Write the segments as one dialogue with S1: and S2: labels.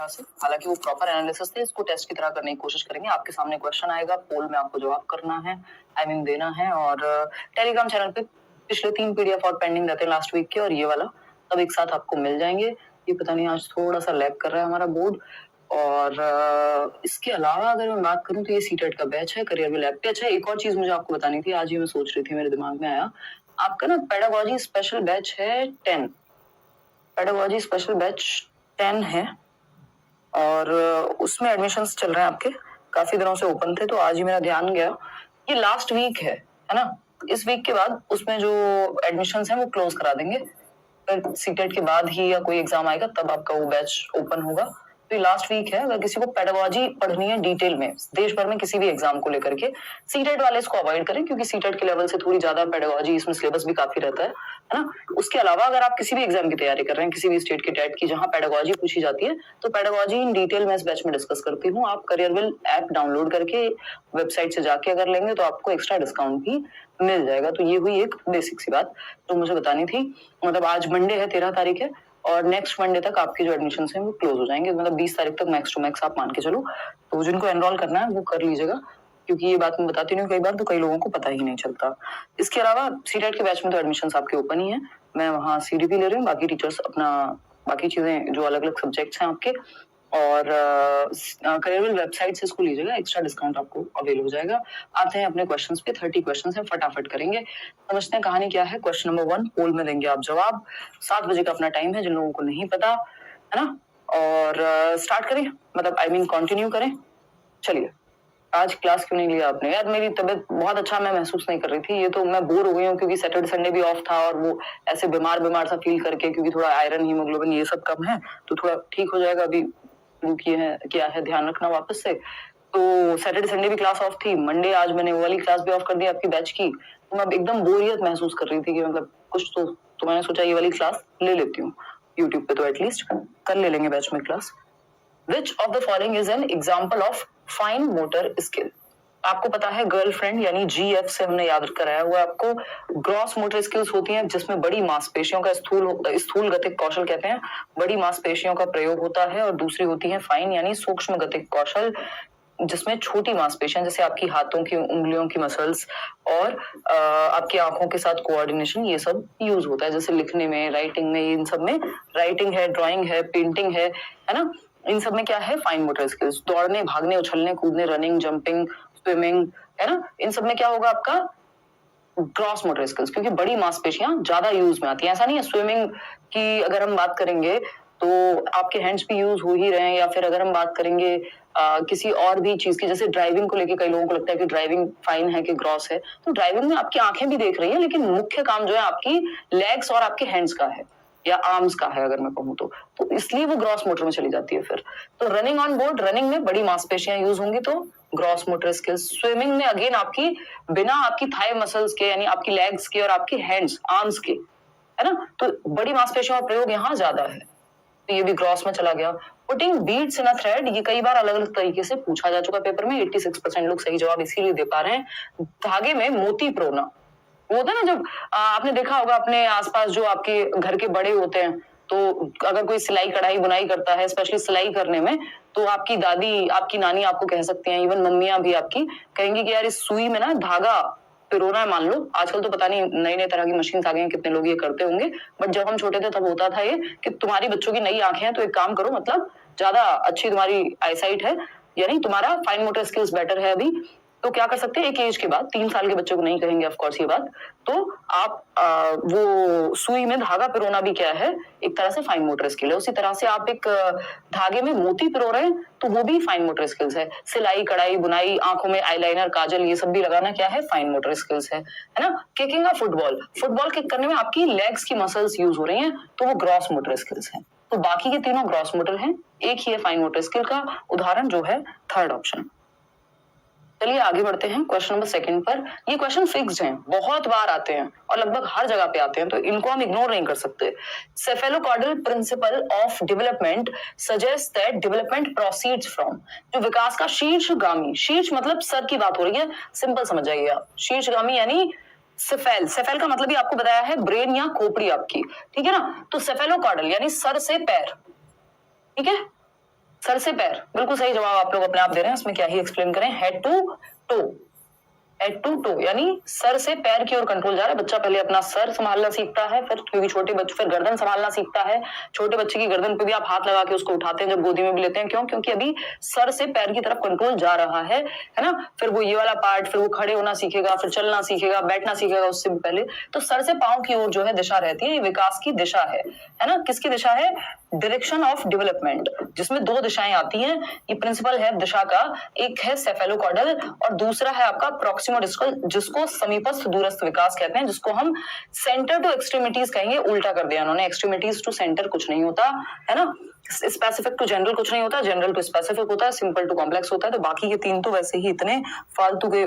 S1: से। हालांकि वो प्रॉपर एनालिसिस थे, इसको टेस्ट की तरह करने की कोशिश करेंगे। आपके सामने क्वेश्चन आएगा, पोल में आपको जवाब करना है, देना है। और टेलीग्राम चैनल पे पिछले 3 पीडीएफ और पेंडिंग रहते हैं लास्ट वीक के, और ये वाला सब एक साथ आपको मिल जाएंगे। ये पता नहीं आज थोड़ा सा लैग कर रहा है हमारा बोर्ड। और इसके अलावा अगर मैं बात करूं तो ये सीटेट का बैच है, करियर में लैब पे। अच्छा, एक और चीज मुझे आपको बतानी थी, आज ही मैं सोच रही थी, मेरे दिमाग में आया। आपका ना पेडागोजी स्पेशल बैच है 10, पेडागोजी स्पेशल बैच 10 है, और उसमें एडमिशन्स चल रहे हैं आपके। काफी दिनों से ओपन थे, तो आज ही मेरा ध्यान गया। ये लास्ट वीक है ना? इस वीक के बाद उसमें जो एडमिशन्स हैं वो क्लोज करा देंगे। फिर सीटेट के बाद ही या कोई एग्जाम आएगा तब आपका वो बैच ओपन होगा। तो ये लास्ट वीक है। अगर किसी को पेडागोजी पढ़नी है डिटेल में देश भर में किसी भी एग्जाम को लेकर के, सीटेट वाले इसको अवॉइड करें, क्योंकि सीटेट के लेवल से थोड़ी ज्यादा पेडागोजी, इसमें सिलेबस भी काफी रहता है ना? उसके अलावा अगर आप किसी भी एग्जाम की तैयारी कर रहे हैं, किसी भी स्टेट के टेट की, जहां पेडागोजी पूछी जाती है, तो पेडागोजी इन डिटेल में इस बैच में डिस्कस करती हूँ। आप करियरविल ऐप डाउनलोड करके वेबसाइट से जाके अगर लेंगे तो आपको एक्स्ट्रा डिस्काउंट भी मिल जाएगा। तो ये हुई एक बेसिक सी बात जो मुझे बतानी थी। मतलब आज मंडे है, 13 तारीख है, और नेक्स्ट मंडे तक आपकी जो एडमिशन है वो क्लोज हो जाएंगे। मतलब 20 तारीख तक मैक्स टू मैक्स आप मान के चलो। तो जिनको एनरोल करना है वो कर लीजिएगा, क्योंकि ये बात मैं बताती नहीं हूँ कई बार, तो कई लोगों को पता ही नहीं चलता। इसके अलावा सीटेट के बैच में तो एडमिशन आपके ओपन ही है। मैं वहाँ सीडीपी ले रही हूँ, बाकी टीचर्स अपना बाकी चीजें जो अलग अलग सब्जेक्ट्स हैं आपके, और करियरविल वेबसाइट से इसको लीजिएगा, एक्स्ट्रा डिस्काउंट आपको अवेल हो जाएगा। आते हैं अपने क्वेश्चंस पे। 30 क्वेश्चंस हैं, फटाफट करेंगे, समझते हैं कहानी क्या है। क्वेश्चन नंबर 1, पोल में देंगे आप जवाब। 7 बजे का अपना टाइम है, जिन लोगों को नहीं पता है ना। और स्टार्ट करें, मतलब कंटिन्यू करें। चलिए, आज क्लास क्यों नहीं लिया आपने? यार मेरी तबीयत बहुत अच्छा मैं महसूस नहीं कर रही थी। ये तो मैं बोर हो गई हूँ, क्योंकि सैटरडे संडे भी ऑफ था, और वो ऐसे बीमार बीमार सा फील करके, क्योंकि थोड़ा आयरन हीमोग्लोबिन ये सब कम है, तो थोड़ा ठीक हो जाएगा। अभी क्या है ध्यान रखना वापस से। तो सैटरडे संडे भी क्लास ऑफ थी, मंडे आज मैंने वो वाली क्लास भी ऑफ कर दी आपकी बैच की। तो मैं एकदम बोरियत महसूस कर रही थी कि मतलब कुछ तो मैंने सोचा ये वाली क्लास ले लेती हूँ यूट्यूब पे, तो एटलीस्ट कल ले लेंगे बैच में class. Which of the following is an example of fine motor skill? आपको पता है गर्लफ्रेंड यानी GF से हमने याद कराया हुआ आपको। ग्रॉस मोटर स्किल्स होती हैं जिसमें बड़ी मांसपेशियों का स्थूल गतिक कौशल कहते हैं, बड़ी मांसपेशियों का प्रयोग होता है। और दूसरी होती है फाइन यानी सूक्ष्म गतिक कौशल, जिसमें छोटी मांसपेशियां जैसे आपकी हाथों की उंगलियों की मसल्स और आपकी आंखों के साथ कोऑर्डिनेशन, ये सब यूज होता है। जैसे लिखने में, राइटिंग में, इन सब में, राइटिंग है, ड्राइंग है, पेंटिंग है ना, इन सब में क्या है? Fine motor skills. दौड़ने, भागने, उछलने, कूदने, रनिंग, जंपिंग, स्विमिंग, है ना, इन सब में क्या होगा आपका? ग्रॉस मोटर स्किल्स, क्योंकि बड़ी मांसपेशियां ज्यादा यूज में आती हैं। ऐसा नहीं है स्विमिंग की अगर हम बात करेंगे तो आपके हैंड्स भी यूज हो ही रहे हैं, या फिर अगर हम बात करेंगे किसी और भी चीज की, जैसे ड्राइविंग को लेके कई लोगों को लगता है कि ड्राइविंग फाइन है कि ग्रॉस है, तो ड्राइविंग में आपकी आंखें भी देख रही है, लेकिन मुख्य काम जो है आपकी लेग्स और आपके हैंड्स का है, या आर्म्स का है अगर मैं कहूँ तो इसलिए वो ग्रॉस मोटर में चली जाती है। फिर तो रनिंग ऑन बोर्ड, रनिंग में बड़ी मांसपेशियां यूज होंगी, तो ग्रॉस मोटर स्किल्स। स्विमिंग में अगेन आपकी बिना आपकी थाई मसल्स के, यानी आपकी लेग्स के और आपके हैंड्स आर्म्स के, है ना, तो बड़ी मांसपेशियों का प्रयोग यहाँ ज्यादा है, तो ये भी ग्रॉस में चला गया। पुटिंग बीड्स इन अ थ्रेड, ये कई बार अलग अलग तरीके से पूछा जा चुका पेपर में। 86% लोग सही जवाब इसीलिए दे पा रहे हैं। धागे में मोती प्रोना, वो होता है ना जब आपने देखा होगा अपने आसपास जो आपके घर के बड़े होते हैं, तो अगर कोई सिलाई कढ़ाई बुनाई करता है, स्पेशली सिलाई करने में, तो आपकी दादी, आपकी नानी आपको कह सकती हैं, इवन मम्मियां भी आपकी कहेंगी कि यार इस सुई में ना धागा पिरोना है, मान लो। आजकल तो पता नहीं नई नई तरह की मशीन आ गई हैं, कितने लोग ये करते होंगे, बट जब हम छोटे थे तब होता था ये कि तुम्हारी बच्चों की नई आंखें हैं तो एक काम करो, मतलब ज्यादा अच्छी तुम्हारी आईसाइट है, यानी तुम्हारा फाइन मोटर स्किल्स बेटर है अभी, तो क्या कर सकते हैं, एक एज के बाद, 3 साल के बच्चों को नहीं कहेंगे ऑफकोर्स ये बात, तो आप वो सुई में धागा पिरोना भी क्या है, एक तरह से फाइन मोटर स्किल है। उसी तरह से आप एक धागे में मोती पिरो रहे हैं तो वो भी फाइन मोटर स्किल्स है। सिलाई कढ़ाई बुनाई, आंखों में आईलाइनर काजल, ये सब भी लगाना क्या है? फाइन मोटर स्किल्स है ना। किकिंग अ फुटबॉल, फुटबॉल किक करने में आपकी लेग्स की मसल्स यूज हो रही हैं, तो वो ग्रॉस मोटर स्किल्स है। तो बाकी के तीनों ग्रॉस मोटर हैं, एक ही है फाइन मोटर स्किल का उदाहरण जो है थर्ड ऑप्शन। चलिए आगे बढ़ते हैं क्वेश्चन नंबर 2 पर। ये क्वेश्चन फिक्स्ड हैं, बहुत बार आते हैं और लगभग हर जगह पे आते हैं, तो इनको हम इग्नोर नहीं कर सकते। Cephalocaudal principle of development suggest that development proceeds from, जो विकास का शीर्षगामी, शीर्ष मतलब सर की बात हो रही है, सिंपल समझ जाइए आप, शीर्षगामी यानी सेफेल, सेफेल का मतलब ही आपको बताया है ब्रेन या खोपड़ी आपकी, ठीक है ना। तो सेफेलोकॉर्डल यानी सर से पैर, ठीक है, सर से पैर, बिल्कुल सही जवाब आप लोग अपने आप दे रहे हैं, इसमें क्या ही एक्सप्लेन करें। Head to toe, head to toe यानी सर से पैर की ओर कंट्रोल जा रहा है। बच्चा पहले अपना सर संभालना सीखता है, फिर क्योंकि छोटे बच्चे फिर गर्दन संभालना सीखता है। छोटे बच्चे की गर्दन पे भी आप हाथ लगा के उसको उठाते हैं, जब गोदी में भी लेते हैं, क्यों? क्योंकि अभी सर से पैर की तरफ कंट्रोल जा रहा है ना। फिर वो ये वाला पार्ट, फिर वो खड़े होना सीखेगा, फिर चलना सीखेगा, बैठना सीखेगा उससे भी पहले। तो सर से पांव की ओर जो है दिशा रहती है, ये विकास की दिशा है ना। किसकी दिशा है? डायरेक्शन ऑफ डेवलपमेंट, जिसमें दो दिशाएं आती हैं। ये प्रिंसिपल है दिशा का, एक है सेफेलोकॉर्डल और दूसरा है आपका प्रॉक्सिमो डिस्टल, जिसको समीपस्थ दूरस्थ विकास कहते हैं, जिसको हम सेंटर टू एक्सट्रीमिटीज कहेंगे। उल्टा कर दिया उन्होंने, एक्सट्रीमिटीज टू सेंटर कुछ नहीं होता है ना, स्पेसिफिक टू जनरल कुछ नहीं होता, जनरल टू स्पेसिफिक होता है, सिंपल टू कॉम्प्लेक्स होता है। तो बाकी के तीन तो वैसे ही इतने फालतू के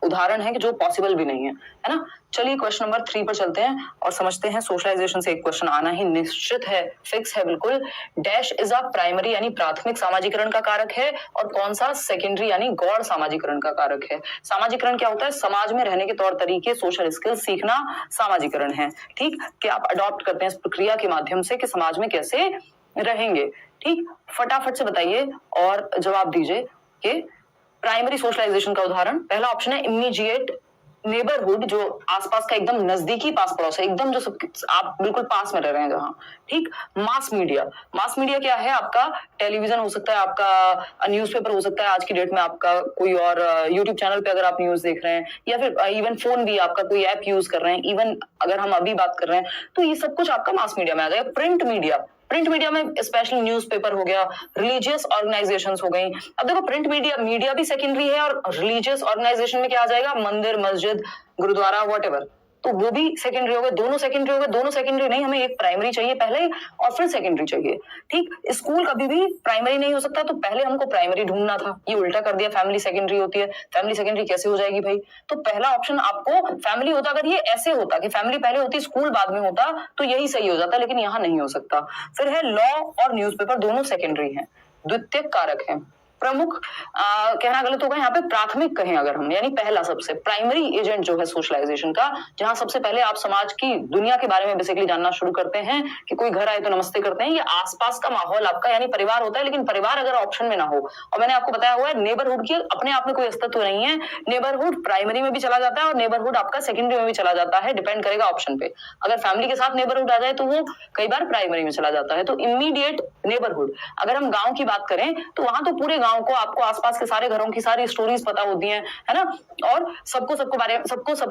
S1: उदाहरण हैं कि जो पॉसिबल भी नहीं है ना। चलिए क्वेश्चन नंबर 3 पर चलते हैं और समझते हैं। सोशलाइजेशन से एक क्वेश्चन आना ही निश्चित है, फिक्स है बिल्कुल। डैश इज अ प्राइमरी यानी प्राथमिक सामाजिकरण का कारक है और कौन सा सेकेंडरी यानी गौड़ सामाजिकरण का कारक है। सामाजिकरण क्या होता है? समाज में रहने के तौर तरीके, सोशल स्किल्स सीखना सामाजिकरण है। ठीक, कि आप अडॉप्ट करते हैं इस प्रक्रिया के माध्यम से कि समाज में कैसे रहेंगे। ठीक, फटाफट से बताइए और जवाब दीजिए कि प्राइमरी सोशलाइजेशन का उदाहरण। पहला ऑप्शन है इमीडिएट नेबरहुड, जो आसपास का एकदम नजदीकी पास पड़ोस है, एकदम जो सब आप बिल्कुल पास में रह रहे हैं जहां। ठीक, मास मीडिया, मास मीडिया क्या है? आपका टेलीविजन हो सकता है, आपका न्यूज़पेपर हो सकता है, आज की डेट में आपका कोई और यूट्यूब चैनल पे अगर आप न्यूज देख रहे हैं, या फिर इवन फोन भी आपका कोई ऐप यूज कर रहे हैं, इवन अगर हम अभी बात कर रहे हैं, तो ये सब कुछ आपका मास मीडिया में आ जाएगा। प्रिंट मीडिया, प्रिंट मीडिया में स्पेशली न्यूज़पेपर हो गया, रिलीजियस ऑर्गेनाइजेशंस हो गई। अब देखो प्रिंट मीडिया भी सेकेंडरी है और रिलीजियस ऑर्गेनाइजेशन में क्या आ जाएगा? मंदिर, मस्जिद, गुरुद्वारा, व्हाटएवर, तो वो भी सेकेंडरी हो गए। दोनों सेकेंडरी हो गए। दोनों सेकेंडरी नहीं, हमें एक प्राइमरी चाहिए पहले और फिर सेकेंडरी चाहिए। ठीक, स्कूल कभी भी प्राइमरी नहीं हो सकता, तो पहले हमको प्राइमरी ढूंढना था, ये उल्टा कर दिया, फैमिली सेकेंडरी होती है। फैमिली सेकेंडरी कैसे हो जाएगी भाई? तो पहला ऑप्शन आपको फैमिली होता, अगर ये ऐसे होता कि फैमिली पहले होती स्कूल बाद में होता, तो यही सही हो जाता, लेकिन यहाँ नहीं हो सकता। फिर है लॉ और न्यूज़पेपर, दोनों सेकेंडरी हैं, द्वितीयक कारक हैं। प्रमुख कहना गलत होगा, यहाँ पे प्राथमिक कहें अगर हम, यानी पहला सबसे प्राइमरी एजेंट जो है सोशलाइजेशन का, जहां सबसे पहले आप समाज की दुनिया के बारे में बेसिकली जानना शुरू करते हैं कि कोई घर आए तो नमस्ते करते हैं। ये आसपास का माहौल आपका यानी परिवार होता है, लेकिन परिवार अगर ऑप्शन में ना हो, और मैंने आपको बताया हुआ है नेबरहुड की अपने आप में कोई अस्तित्व नहीं है। नेबरहुड प्राइमरी में भी चला जाता है और नेबरहुड आपका सेकेंडरी में भी चला जाता है, डिपेंड करेगा ऑप्शन पे। अगर फैमिली के साथ नेबरहुड आ जाए तो वो कई बार प्राइमरी में चला जाता है। तो इमीडिएट नेबरहुड, अगर हम गांव की बात करें तो वहां तो पूरे गांव को, आपको आसपास के सारे घरों की सारी स्टोरीज पता होती हैं, है ना, और सबको सबके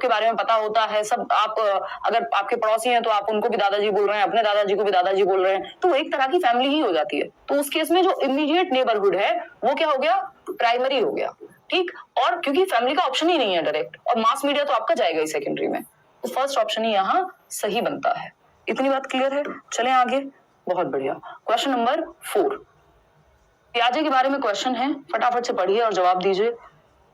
S1: बारे में पता होता है। सब आप अगर आपके पड़ोसी हैं तो आप उनको भी दादाजी बोल रहे हैं, अपने दादाजी को भी दादाजी बोल रहे हैं, तो एक तरह की फैमिली ही हो जाती है। तो उस केस में जो इमीडिएट नेबरहुड है वो क्या हो गया? प्राइमरी हो गया। ठीक, और क्योंकि फैमिली का ऑप्शन ही नहीं है डायरेक्ट, और मास मीडिया तो आपका जाएगा ही सेकेंडरी में, तो फर्स्ट ऑप्शन ही यहाँ सही बनता है। इतनी बात क्लियर है? चलें आगे। बहुत बढ़िया। क्वेश्चन नंबर 4, पियाजे के बारे में क्वेश्चन है, फटाफट से पढ़िए और जवाब दीजिए।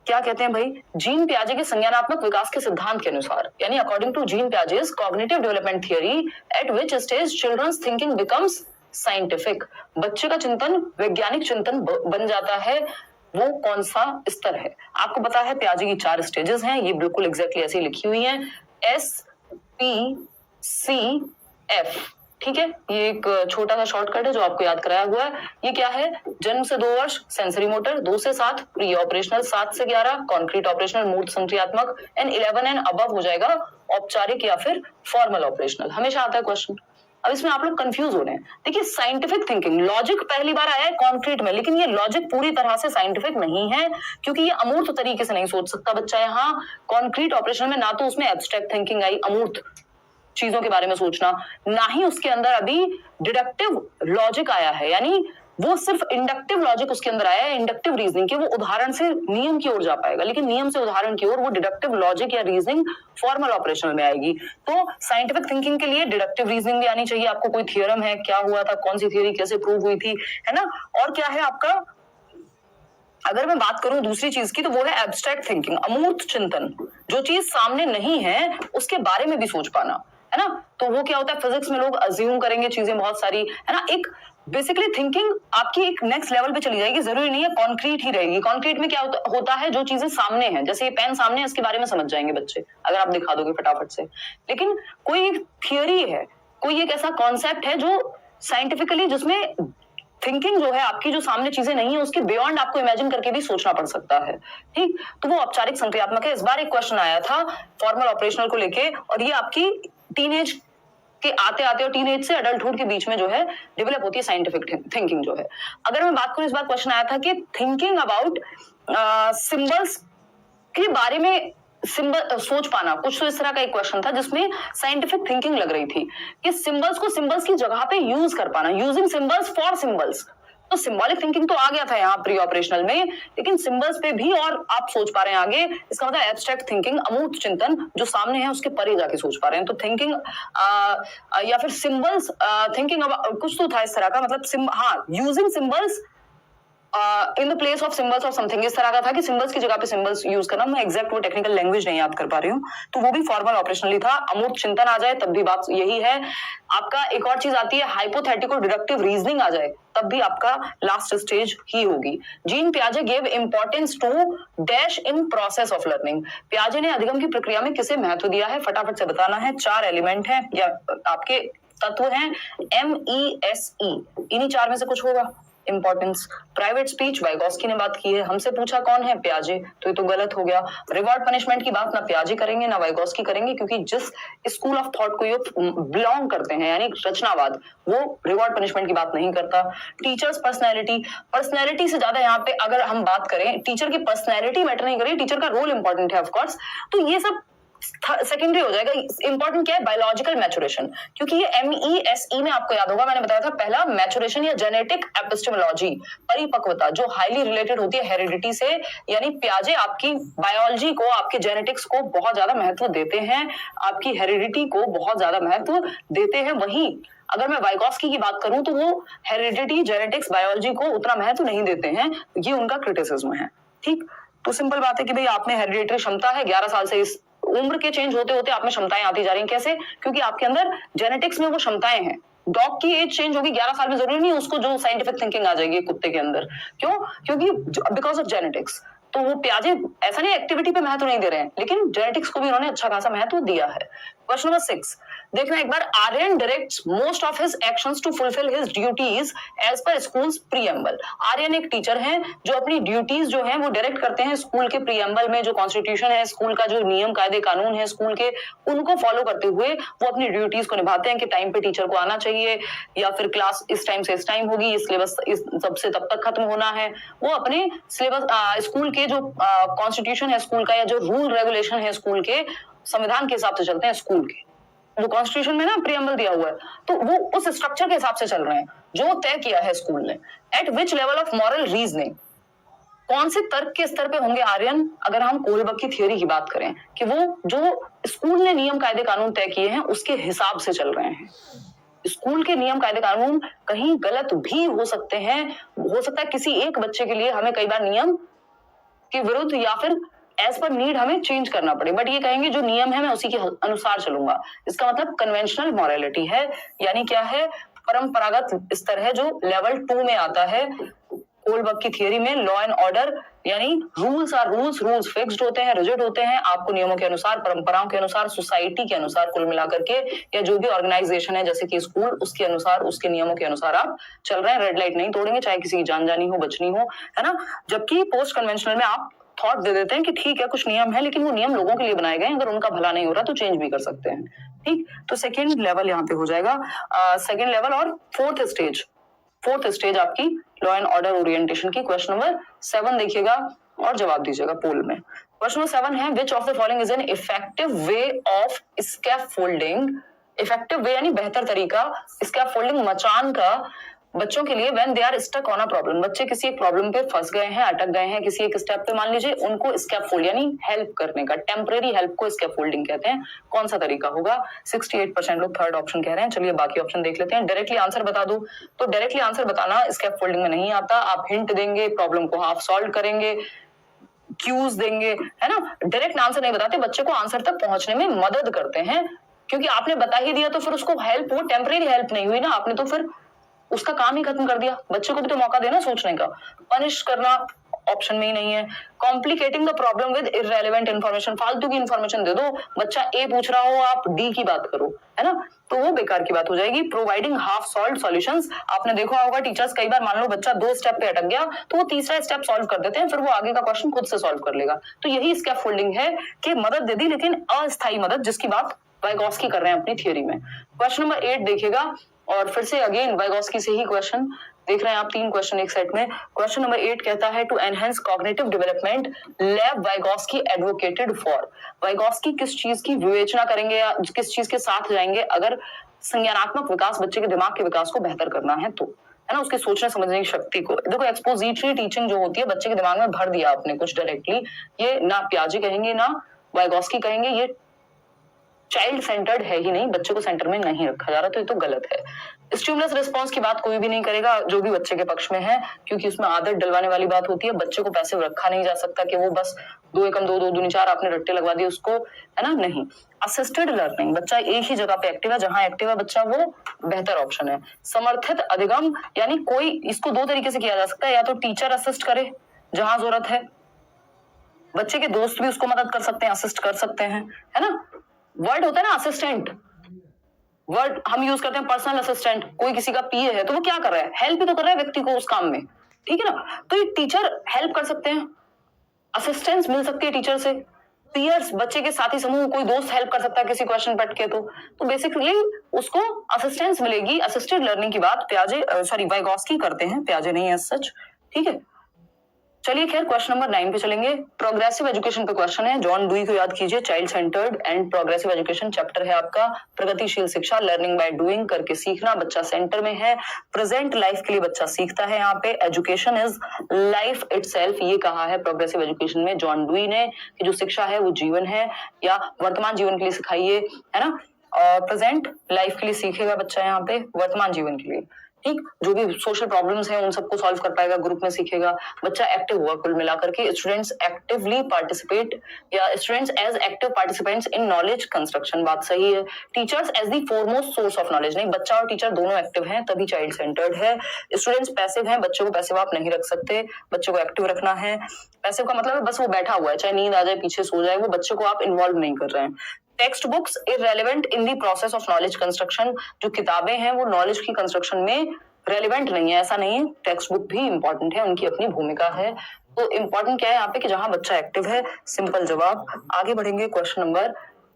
S1: क्या कहते हैं भाई? जीन पियाजे के संज्ञानात्मक विकास के सिद्धांत के अनुसार, यानी according to Jean Piaget's cognitive development theory, at which stage children's thinking becomes scientific, बच्चे का चिंतन वैज्ञानिक चिंतन बन जाता है, वो कौन सा स्तर है? आपको पता है पियाजे की 4 स्टेजेस हैं, ये बिल्कुल एग्जैक्टली ऐसी लिखी हुई है, SPCF। ठीक है, ये एक छोटा सा शॉर्टकट है जो आपको याद कराया हुआ है। ये क्या है? जन्म से 2 वर्ष सेंसरी मोटर, 2 से 7 प्री ऑपरेशनल, 7 से 11 कॉन्क्रीट ऑपरेशनल मूर्त संक्रियात्मक, एंड 11 एंड अबव हो जाएगा औपचारिक या फिर फॉर्मल ऑपरेशनल। हमेशा आता है क्वेश्चन। अब इसमें आप लोग कंफ्यूज हो रहे हैं। देखिए साइंटिफिक थिंकिंग, लॉजिक पहली बार आया है कॉन्क्रीट में, लेकिन ये लॉजिक पूरी तरह से साइंटिफिक नहीं है, क्योंकि ये अमूर्त तरीके से नहीं सोच सकता बच्चा। यहाँ कॉन्क्रीट ऑपरेशन में ना तो उसमें एब्स्ट्रैक्ट थिंकिंग आई, अमूर्त चीजों के बारे में सोचना, ना ही उसके अंदर अभी डिडक्टिव लॉजिक आया है, यानी वो सिर्फ इंडक्टिव लॉजिक उसके अंदर आया है, इंडक्टिव रीजनिंग के, वो उदाहरण से नियम की ओर जा पाएगा, लेकिन नियम से उदाहरण की ओर वो डिडक्टिव लॉजिक या रीजनिंग फॉर्मल ऑपरेशनल में आएगी। तो साइंटिफिक थिंकिंग के लिए डिडक्टिव रीजनिंग भी आनी चाहिए, आपको कोई थियरम है, क्या हुआ था, कौन सी थियरी कैसे प्रूव हुई थी, है ना। और क्या है आपका, अगर मैं बात करूं दूसरी चीज की, तो वो है एब्स्ट्रैक्ट थिंकिंग, अमूर्त चिंतन, जो चीज सामने नहीं है उसके बारे में भी सोच पाना, है ना। तो वो क्या होता है, फिजिक्स में लोग अज्यूम करेंगे चीजें बहुत सारी, है ना। एक बेसिकली थिंकिंग आपकी एक नेक्स्ट लेवल पे चली जाएगी, जरूरी नहीं है कॉन्क्रीट ही रहेगी। कॉन्क्रीट में क्या होता है, जो चीजें सामने हैं, जैसे ये पेन सामने है, इसके बारे में समझ जाएंगे बच्चे अगर आप दिखा दोगे फटाफट से। लेकिन कोई एक थियरी है, कोई एक ऐसा कॉन्सेप्ट है जो साइंटिफिकली, जिसमें थिंकिंग जो है आपकी, जो सामने चीजें नहीं है उसके बियॉन्ड आपको इमेजिन करके भी सोचना पड़ सकता है। ठीक, तो वो औपचारिक संक्रियात्मक है। इस बार एक क्वेश्चन आया था फॉर्मल ऑपरेशनल को लेके, और ये आपकी टीनेज के आते आते और टीनेज से अडल्टहुड के बीच में जो है डेवलप होती है साइंटिफिक थिंकिंग जो है। अगर मैं बात करूं, इस बार क्वेश्चन आया था कि थिंकिंग अबाउट सिंबल्स के बारे में सिंबल सोच पाना, कुछ तो इस तरह का एक क्वेश्चन था जिसमें साइंटिफिक थिंकिंग लग रही थी कि सिंबल्स को सिंबल्स की जगह पे यूज कर पाना, यूजिंग सिंबल्स फॉर सिंबल्स। तो सिंबॉलिक थिंकिंग तो आ गया था यहाँ प्री ऑपरेशनल में, लेकिन सिंबल्स पे भी और आप सोच पा रहे हैं आगे। इसका मतलब एब्स्ट्रैक्ट थिंकिंग, अमूर्त चिंतन, जो सामने है उसके परे जाके सोच पा रहे हैं। तो थिंकिंग या फिर सिंबल्स थिंकिंग, अब कुछ तो था इस तरह का, मतलब हाँ, using symbols in the place of symbols of something, इस तरह का था कि सिंबल्स की जगह पे सिंबल्स यूज करना। मैं एग्जैक्ट वो टेक्निकल लैंग्वेज नहीं याद कर पा रही हूँ, तो वो भी फॉर्मल ऑपरेशनली था। अमूर्त चिंतन आ जाए तब भी बात यही है। आपका एक और चीज आती है, हाइपोथेटिकल डिडक्टिव रीजनिंग आ जाए तब भी आपका लास्ट स्टेज ही होगी। जीन पियाजे gave importance to dash in process of learning. पियाजे ने अधिगम की प्रक्रिया में किसे महत्व दिया है, फटाफट से बताना है। 4 एलिमेंट है या आपके तत्व हैं, MESE, इन्हीं 4 में से कुछ होगा। इंपॉर्टेंस, प्राइवेट स्पीच, वाइगोस्की ने बात की है। हमसे पूछा कौन है, पियाजे, तो ये तो गलत हो गया। रिवॉर्ड पनिशमेंट की बात ना पियाजे करेंगे ना वाइगोस्की करेंगे, क्योंकि जिस स्कूल ऑफ थॉट को ये बिलोंग करते हैं, यानी रचनावाद, वो रिवॉर्ड पनिशमेंट की बात नहीं करता। टीचर्स पर्सनैलिटी, पर्सनैलिटी से ज्यादा यहाँ पे अगर हम बात करें, टीचर की पर्सनैलिटी मैटर नहीं करेगी, टीचर का रोल इंपॉर्टेंट है ऑफकोर्स, तो ये सब सेकेंडरी हो जाएगा। इंपॉर्टेंट क्या है, बायोलॉजिकल मैचुरेशन, क्योंकि ये MESE में आपको याद होगा मैंने बताया था, पहला मैचुरेशन या जेनेटिक एपिस्टेमोलॉजी, परिपक्वता, जो हाईली रिलेटेड होती है हेरिडिटी से। यानी पियाजे आपकी बायोलॉजी को, आपके जेनेटिक्स को बहुत ज्यादा महत्व देते हैं, आपकी हेरिडिटी को बहुत ज्यादा महत्व देते हैं। वहीं अगर मैं वाइगोस्की की बात करूं तो वो हेरिडिटी, जेनेटिक्स, बायोलॉजी को उतना महत्व नहीं देते हैं, ये उनका क्रिटिसिज्म है। ठीक, तो सिंपल बात है कि भाई आप में हेरिडिटरी क्षमता है, 11 साल से इस उम्र के चेंज होते होते आप में क्षमताएं आती जा रही हैं। कैसे? क्योंकि आपके अंदर जेनेटिक्स में वो क्षमताएं हैं। डॉग की एज चेंज होगी 11 साल में, जरूरी नहीं उसको जो साइंटिफिक थिंकिंग आ जाएगी कुत्ते के अंदर। क्यों? क्योंकि बिकॉज ऑफ जेनेटिक्स। तो वो पियाजे ऐसा नहीं एक्टिविटी पे महत्व नहीं दे रहे हैं, लेकिन जेनेटिक्स को भी उन्होंने अच्छा खासा महत्व दिया है। क्वेश्चन नंबर 6 देखना एक बार, Aryan directs most of his actions to fulfil his duties as per school's preamble. Aryan एक टीचर हैं जो अपनी ड्यूटीज जो हैं वो डायरेक्ट करते हैं स्कूल के प्रीएम्बल में, जो कॉन्स्टिट्यूशन है स्कूल का, जो नियम कायदे कानून है स्कूल के, उनको फॉलो करते हुए वो अपनी ड्यूटीज को निभाते हैं कि टाइम पे टीचर को आना चाहिए, या फिर क्लास इस टाइम से इस टाइम होगी, ये सिलेबस इस तब से तब तक खत्म होना है। वो अपने सिलेबस स्कूल के जो कॉन्स्टिट्यूशन है स्कूल का, या जो रूल रेगुलेशन है स्कूल के, संविधान के हिसाब से चलते हैं स्कूल के। जो कॉन्स्टिट्यूशन में ना प्रीएम्बल दिया हुआ है, तो वो उस स्ट्रक्चर के हिसाब से चल रहे हैं जो तय किया है स्कूल ने। Eight which level of moral reasoning, कौन से तर्क के स्तर पे होंगे आर्यन? अगर हम कोलबर्ग की थ्योरी की बात करें कि वो जो स्कूल ने नियम कायदे कानून तय किए हैं उसके हिसाब से चल रहे हैं। स्कूल के नियम कायदे कानून कहीं गलत भी हो सकते हैं, हो सकता है किसी एक बच्चे के लिए हमें कई बार नियम के विरुद्ध या फिर एज पर नीड हमें चेंज करना पड़े, बट ये कहेंगे जो नियम है मैं उसी के अनुसार चलूंगा। इसका मतलब कन्वेंशनल मॉरलिटी है, यानी क्या है, परंपरागत स्तर है, जो लेवल 2 में आता है कोलबर्ग की थियरी में। लॉ एंड ऑर्डर, यानी rules are rules, rules fixed होते हैं, रिजिड होते हैं, आपको नियमों के अनुसार, परंपराओं के अनुसार, सोसाइटी के अनुसार कुल मिलाकर के, या जो भी ऑर्गेनाइजेशन है जैसे कि स्कूल, उसके अनुसार, उसके नियमों के अनुसार आप चल रहे हैं। रेड लाइट नहीं तोड़ेंगे, चाहे किसी की जान जानी हो, बचनी हो, है ना। जबकि पोस्ट कन्वेंशनल में आप थॉट दे देते हैं कि ठीक है कुछ नियम है, लेकिन वो नियम लोगों के लिए बनाए गए हैं, अगर उनका भला नहीं हो रहा तो चेंज भी कर सकते हैं। ठीक, तो सेकेंड लेवल यहाँ पे हो जाएगा, सेकेंड लेवल। और फोर्थ स्टेज आपकी लॉ एंड ऑर्डर ओरिएंटेशन की। क्वेश्चन नंबर 7 देखिएगा और जवाब दीजिएगा पोल में। क्वेश्चन नंबर 7 है, which of the following is an effective way of scaffolding. Effective way यानी बेहतर तरीका, स्कैफोल्डिंग मचान का बच्चों के लिए when they are stuck on a problem. बच्चे किसी एक प्रॉब्लम पे फंस गए हैं, अटक गए हैं किसी एक स्टेप पे, मान लीजिए, उनको स्कैफोल्ड यानी हेल्प करने का, टेम्परेरी हेल्प को स्कैफोल्डिंग कहते हैं। कौन सा तरीका होगा? 68% लोग थर्ड ऑप्शन कह रहे हैं। चलिए बाकी ऑप्शन देख लेते हैं। डायरेक्टली आंसर बता दूं तो डायरेक्टली आंसर बताना स्कैफोल्डिंग में नहीं आता। आप हिंट देंगे, प्रॉब्लम को हाफ सॉल्व करेंगे, क्यूज देंगे, है ना। डायरेक्ट आंसर नहीं बताते, बच्चे को आंसर तक पहुंचने में मदद करते हैं, क्योंकि आपने बता ही दिया तो फिर उसको हेल्प, वो टेम्परेरी हेल्प नहीं हुई ना, आपने तो फिर उसका काम ही खत्म कर दिया। बच्चे को भी तो मौका देना सोचने का। पनिश करना ऑप्शन में ही नहीं है। Complicating the problem with irrelevant information, फालतू की इन्फॉर्मेशन दे दो, बच्चा ए पूछ रहा हो आप डी की बात करो, है ना, तो वो बेकार की बात हो जाएगी। प्रोवाइडिंग हाफ सॉल्व सॉल्यूशंस, आपने देखा होगा टीचर्स कई बार मान लो बच्चा 2 स्टेप पे अटक गया तो वो तीसरा स्टेप सॉल्व कर देते हैं, फिर वो आगे का क्वेश्चन खुद से सॉल्व कर लेगा। तो यही स्कैफोल्डिंग है कि मदद दे दी लेकिन अस्थायी मदद, जिसकी बात वाइगॉस्की कर रहे हैं अपनी थियोरी में। क्वेश्चन नंबर 8 देखिएगा, और फिर से अगेन वाइगॉस्की से ही क्वेश्चन देख रहे हैं आप, 3 क्वेश्चन एक सेट में। क्वेश्चन नंबर 8 कहता है to enhance cognitive development Lev Vygotsky advocated for. Vygotsky किस चीज की विवेचना करेंगे या किस चीज के साथ जाएंगे अगर संज्ञानात्मक विकास, बच्चे के दिमाग के विकास को बेहतर करना है तो, है ना, उसके सोचने समझने की शक्ति को। देखो एक्सपोजिटरी टीचिंग जो होती है बच्चे के दिमाग में भर दिया आपने कुछ डायरेक्टली, ये ना पियाजे कहेंगे ना वाइगॉस्की कहेंगे, ये चाइल्ड सेंटर्ड है ही नहीं, बच्चे को सेंटर में नहीं रखा जा रहा, तो ये तो गलत है। स्टिमुलस रिस्पांस की बात कोई भी नहीं करेगा जो भी बच्चे के पक्ष में है, क्योंकि उसमें आदत डलवाने वाली बात होती है। बच्चे को पैसिव रखा नहीं जा सकता कि वो बस 2 एकम 2 2 दूनी 4 आपने रट्टे लगवा दिए उसको, है ना, नहीं। असिस्टेड लर्निंग, बच्चा एक ही जगह पे एक्टिव है, जहां एक्टिव है बच्चा वो बेहतर ऑप्शन है। समर्थित अधिगम, यानी कोई इसको 2 तरीके से किया जा सकता है, या तो टीचर असिस्ट करे जहां जरूरत है, बच्चे के दोस्त भी उसको मदद कर सकते हैं, असिस्ट कर सकते हैं, है ना। वर्ड होता है ना असिस्टेंट, वर्ड हम यूज करते हैं पर्सनल असिस्टेंट, कोई किसी का पीए है तो वो क्या कर रहा है, हेल्प ही तो कर रहा है व्यक्ति को उस काम में, ठीक है ना। तो ये टीचर हेल्प कर सकते हैं, असिस्टेंस मिल सकती है टीचर से, पीयर्स बच्चे के साथी समूह, कोई दोस्त हेल्प कर सकता है किसी क्वेश्चन पे अटके तो बेसिकली उसको असिस्टेंस मिलेगी। असिस्टेड लर्निंग की बात वाइगॉस्की करते हैं, पियाजे नहीं है सच, ठीक है। चलिए खैर क्वेश्चन नंबर 9 पे चलेंगे। प्रोग्रेसिव एजुकेशन पे क्वेश्चन है, जॉन डुई को याद कीजिए, child centred and progressive education chapter है आपका। प्रगतिशील शिक्षा, लर्निंग बाय डूइंग, करके सीखना, बच्चा सेंटर में है। प्रेजेंट लाइफ के लिए बच्चा सीखता है, यहाँ पे एजुकेशन इज लाइफ इटसेल्फ, ये कहा है प्रोग्रेसिव एजुकेशन में जॉन डुई ने कि जो शिक्षा है वो जीवन है या वर्तमान जीवन के लिए सिखाइए, है ना। और प्रेजेंट लाइफ के लिए सीखेगा बच्चा यहाँ पे, वर्तमान जीवन के लिए, ठीक। जो भी सोशल प्रॉब्लम्स हैं उन सबको सॉल्व कर पाएगा, ग्रुप में सीखेगा, बच्चा एक्टिव हुआ कुल मिलाकर के। स्टूडेंट्स एक्टिवली पार्टिसिपेट या students as active participants in knowledge construction, बात सही है। Teachers as the foremost source of knowledge, नहीं, बच्चा और टीचर दोनों एक्टिव हैं तभी चाइल्ड सेंटर्ड है। स्टूडेंट्स पैसिव हैं, बच्चों को पैसिव आप नहीं रख सकते, बच्चों को एक्टिव रखना है। पैसिव का मतलब है बस वो बैठा हुआ है, चाहे नींद आ जाए पीछे सो जाए, वो बच्चे को आप इन्वॉल्व नहीं कर रहे हैं। Text books irrelevant in the process of knowledge construction, जो किताबें हैं वो नॉलेज की कंस्ट्रक्शन में रेलिवेंट नहीं है, ऐसा नहीं है, टेक्स्ट बुक भी इंपॉर्टेंट है, उनकी अपनी भूमिका है। तो इंपॉर्टेंट क्या है यहाँ पे कि जहां बच्चा एक्टिव है, सिंपल जवाब। आगे बढ़ेंगे क्वेश्चन नंबर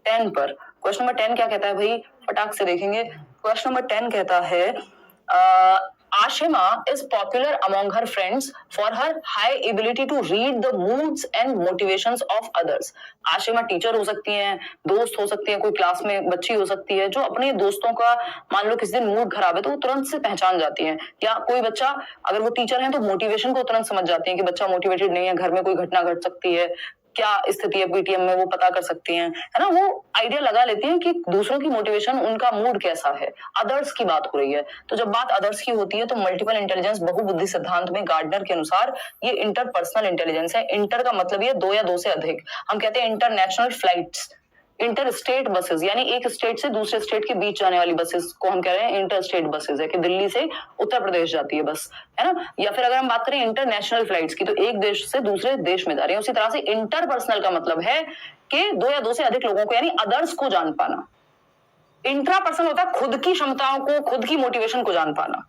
S1: 10 पर। क्वेश्चन नंबर 10 क्या कहता है भाई, फटाक से देखेंगे। क्वेश्चन नंबर 10 कहता है Ashima is popular among her friends for her high ability to read the moods and motivations of others. Ashima teacher हो सकती हैं, दोस्त हो सकती हैं, कोई क्लास में बच्ची हो सकती है जो अपने दोस्तों का मान लो किसी दिन मूड खराब है तो वो तुरंत से पहचान जाती हैं, या कोई बच्चा अगर वो टीचर है तो मोटिवेशन को तुरंत समझ जाती है कि बच्चा मोटिवेटेड नहीं है, घर में कोई घटना घट सकती है, क्या स्थिति है पीटीएम में, वो पता कर सकती हैं, है ना। वो आइडिया लगा लेती हैं कि दूसरों की मोटिवेशन, उनका मूड कैसा है। अदर्स की बात हो रही है, तो जब बात अदर्स की होती है तो मल्टीपल इंटेलिजेंस बहुबुद्धि सिद्धांत में गार्डनर के अनुसार ये इंटरपर्सनल इंटेलिजेंस है। इंटर का मतलब ये 2 या 2 से अधिक, हम कहते हैं international flights, inter state buses, यानी एक स्टेट से दूसरे स्टेट के बीच जाने वाली बसेस को हम कह रहे हैं इंटर स्टेट बसेस, है कि दिल्ली से उत्तर प्रदेश जाती है बस, है ना। या फिर अगर हम बात करें इंटरनेशनल फ्लाइट्स की तो एक देश से दूसरे देश में जा रही है। उसी तरह से इंटरपर्सनल का मतलब है कि 2 या 2 से अधिक लोगों को, यानी अदर्स को जान पाना। इंट्रापर्सनल होता है खुद की क्षमताओं को, खुद की मोटिवेशन को जान पाना।